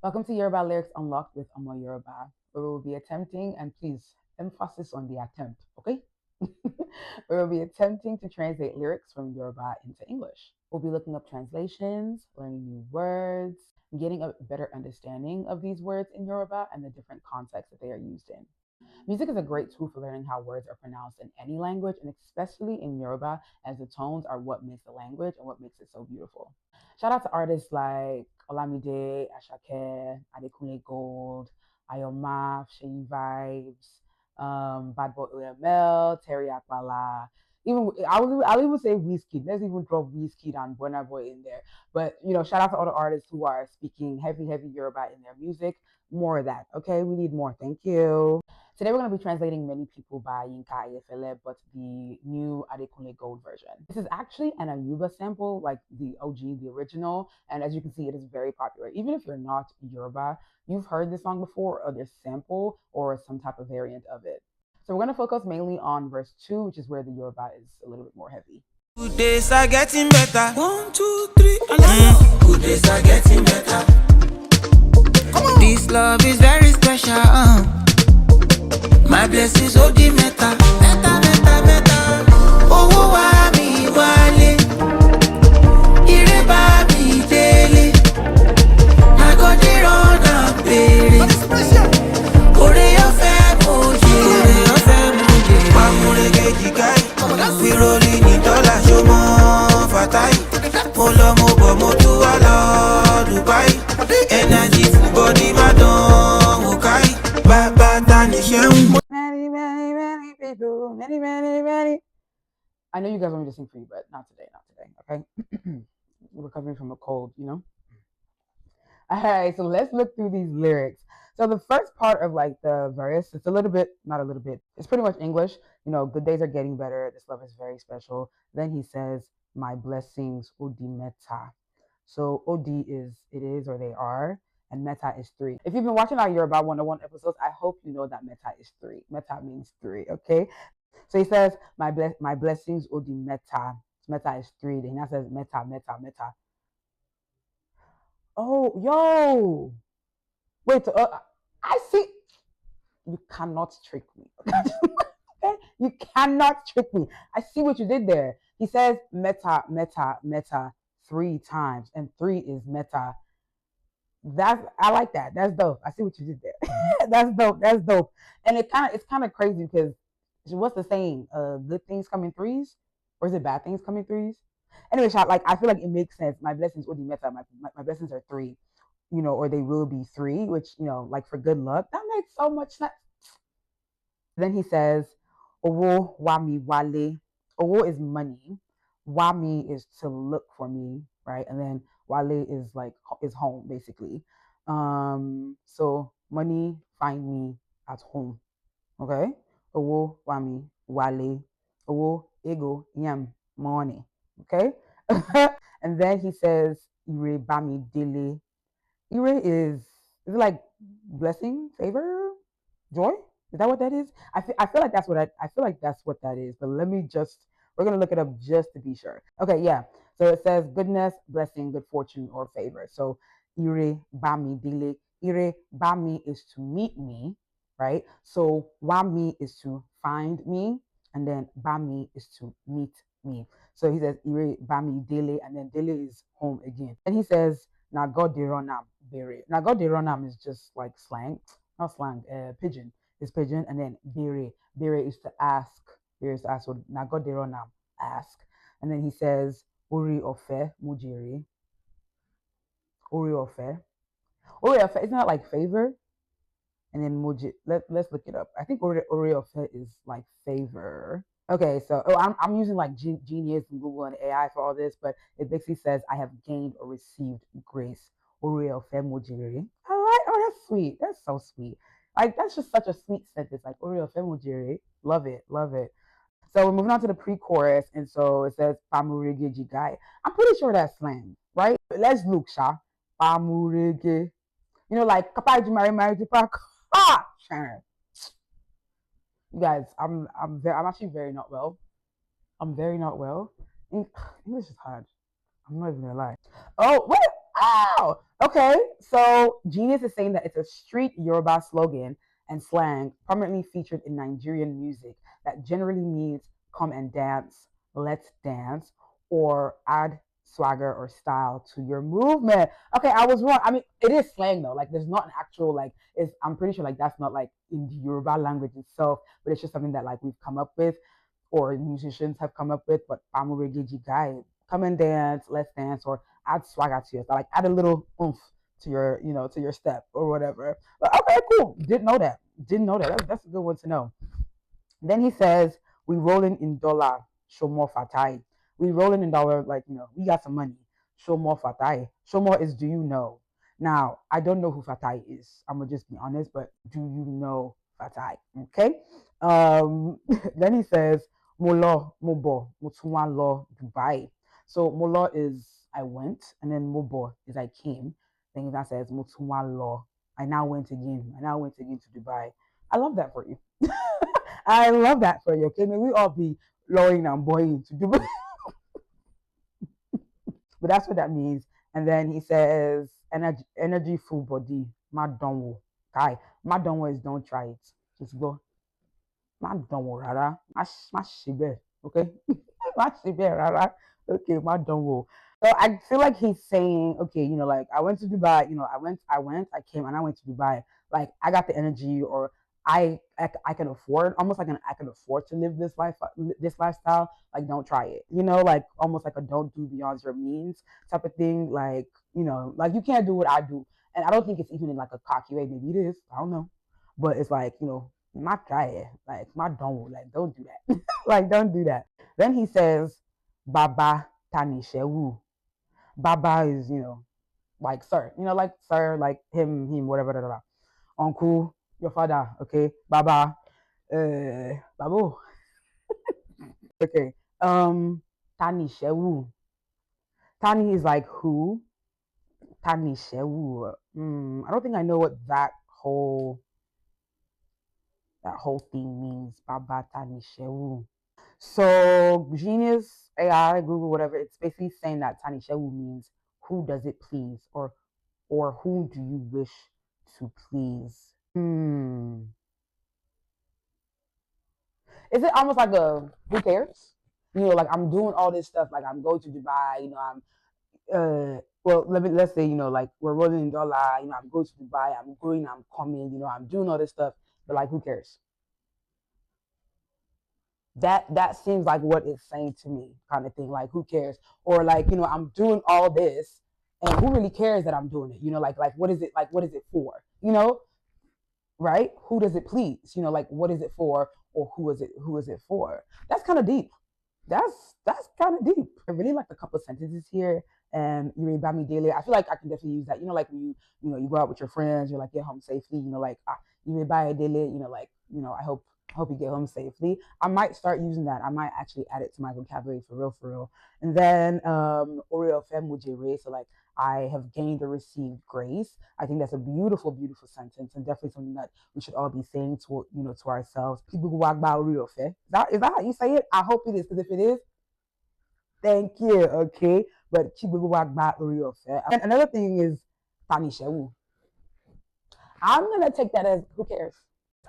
Welcome to Yoruba Lyrics Unlocked with Omo Yoruba, where we will be attempting, and please, emphasis on the attempt, okay? Where we'll be attempting to translate lyrics from Yoruba into English. We'll be looking up translations, learning new words, getting a better understanding of these words in Yoruba and the different contexts that they are used in. Music is a great tool for learning how words are pronounced in any language, and especially in Yoruba, as the tones are what makes the language and what makes it so beautiful. Shout out to artists like Olamide, Ashake, Adekunle Gold, Ayomaf, Sheyi Vibes, Bad Boy OML, Terry Akbala. Even I'll even say Whiskey. Let's even drop Whiskey and Burna Boy in there. But shout out to all the artists who are speaking heavy Yoruba in their music. More of that, okay? We need more. Thank you. Today we're going to be translating Many People by Yinka Ayefele, but the new Adekunle Gold version. This is actually an Ayuba sample, like the OG, the original, and as you can see, it is very popular. Even if you're not Yoruba, you've heard this song before, or this sample, or some type of variant of it. So we're going to focus mainly on verse 2, which is where the Yoruba is a little bit more heavy. Good days are getting better. 1, 2, 3, and good days are getting better. This love is very special. My blessings all the meta. Oh, wa mi wale. Ire ba mi dele. I got it on a baby. Ore yo fe moje. Pamurege jigai. We rolling in dollar show mo fatai. Molo mo bo mo tu ala Dubai. Energy full body madon okay. Baba tani sheun. Many people, many. I know you guys want me to sing for you, but not today, okay? We're recovering from a cold, All right, so let's look through these lyrics. So the first part of like the verse, it's a little bit, not a little bit, it's pretty much English. Good days are getting better. This love is very special. Then he says, my blessings, Odi Meta. So Odi is, it is, or they are, and Meta is 3. If you've been watching our Yoruba 101 episodes, I hope you know that Meta is 3. Meta means 3, okay? So he says, my blessings, Odi Meta. Meta is 3. Then he now says, Meta. Oh, yo. Wait, I see. You cannot trick me. Okay? You cannot trick me. I see what you did there. He says meta 3 times, and 3 is meta. I like that. That's dope. I see what you did there. That's dope. And it's kind of crazy because what's the saying? Good things come in threes, or is it bad things come in threes? Anyway, I feel like it makes sense. My blessings will be meta. My blessings are 3, or they will be 3, which like for good luck. That makes so much sense. Then he says, "Owo wami wale." Owo is money. Wami is to look for me, right? And then wale is home basically. So money find me at home. Okay. Owo wami wale. Owo ego yam money. Okay. And then he says, "Ire bami dele." Ire is it like blessing, favor, joy? Is that what that is? I feel like I feel like that's what that is. But we're gonna look it up just to be sure. Okay, yeah. So it says goodness, blessing, good fortune, or favor. So ire bami dile. Ire bami is to meet me, right? So wami is to find me, and then bami is to meet me. So he says ire bami dile, and then dile is home again. And he says now God de ronam bere. Now God de ronam is just like slang, not slang, pigeon is pigeon, and then bere. Bere is to ask. Bere is to ask. So nagoderonam, ask. And then he says, Ori ofe mujiri. Ori ofe. Ori ofe, isn't that like favor? And then muji, let's look it up. I think Ori ofe is like favor. Okay, so I'm using like Genius and Google and AI for all this, but it basically says I have gained or received grace. Ori ofe mujiri. Oh, that's sweet. That's so sweet. Like that's just such a sweet sentence. Like Oreo Femujiri. Love it. So we're moving on to the pre-chorus, and so it says Pamurege Jigai. I'm pretty sure that's slang, right? Let's look, Sha. Pamurege. Like Kapaji Mari Park. Ah, Sharon. You guys, I'm actually very not well. I'm very not well. English is hard. I'm not even gonna lie. Oh, what? Wow. Okay. So Genius is saying that it's a street Yoruba slogan and slang prominently featured in Nigerian music that generally means come and dance, let's dance, or add swagger or style to your movement. Okay, I was wrong. I mean, it is slang though. Like, there's not an actual like. It's, I'm pretty sure like that's not like in the Yoruba language itself, but it's just something that like we've come up with or musicians have come up with. But Pamuregeji guy, come and dance, let's dance, or add swagger to your style, like add a little oomph to your, to your step or whatever. But okay, cool. Didn't know that. Didn't know that. That's a good one to know. Then he says, we rolling in dollar, show more fatai. We rolling in dollar, like, we got some money. Show more fatai. Show more is do you know? Now, I don't know who Fatai is. I'm gonna just be honest, but do you know Fatai? Okay. Then he says, Molo, Mobo, Mutuwa Lo, Dubai. So Molo is I went, and then Mobo is I came. Then that says Mutuwa Lo. I now went again. I now went again to Dubai. I love that for you. I love that for you. Okay, may we all be lowering and boying to do, but that's what that means. And then he says, energy, full body. Madonwo, guy. Madonwo is don't try it. Just go. Madonwo, rara. Mashibe. Okay, mashibe, rara. Okay, madonwo. So I feel like he's saying, okay, like I went to Dubai, I came, and I went to Dubai. Like I got the energy, or I can afford, almost like I can afford to live this lifestyle. Like don't try it, like almost like a don't do beyond your means type of thing. Like like you can't do what I do, and I don't think it's even in like a cocky way. Maybe it is, I don't know, but it's like my guy, like my don't do that, like don't do that. Then he says, Baba Tanishewu. Baba is, like sir, like sir, like him, whatever, da, da, da. Uncle, your father, okay? Baba, Babu, okay. Tanishewu. Tani is like who? Tanishewu. I don't think I know what that whole thing means. Baba Tanishewu. So Genius AI, Google, whatever, it's basically saying that Tanishewu means who does it please, or who do you wish to please? Is it almost like a who cares? Like I'm doing all this stuff, like I'm going to Dubai, I'm well let's say, like we're rolling in dollar, I'm going to Dubai, I'm going, I'm coming, I'm doing all this stuff, but like who cares? That seems like what it's saying to me, kind of thing. Like who cares? Or like, I'm doing all this, and who really cares that I'm doing it? Like what is it for? Right? Who does it please? Like what is it for, or who is it for? That's kind of deep. That's kind of deep. I really like a couple sentences here. And you read about me daily. I feel like I can definitely use that. Like when you go out with your friends, you're like get home safely. Like you read by daily. Like I hope you get home safely. I might start using that. I might actually add it to my vocabulary for real, for real. And then Oreo Femujere. So like I have gained or received grace. I think that's a beautiful, beautiful sentence, and definitely something that we should all be saying to ourselves. People who walk by Oreo Fe. Is that how you say it? I hope it is, because if it is, thank you. Okay. But people who walk by Oreo Fe. And another thing is Tanishewu. I'm gonna take that as who cares?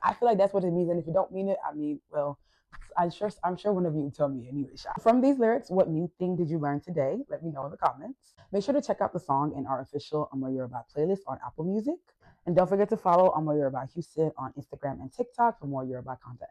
I feel like that's what it means. And if you don't mean it, I mean, well, I'm sure one of you will tell me anyway. From these lyrics, what new thing did you learn today? Let me know in the comments. Make sure to check out the song in our official Amo Yoruba playlist on Apple Music. And don't forget to follow Amo Yoruba Houston on Instagram and TikTok for more Yoruba content.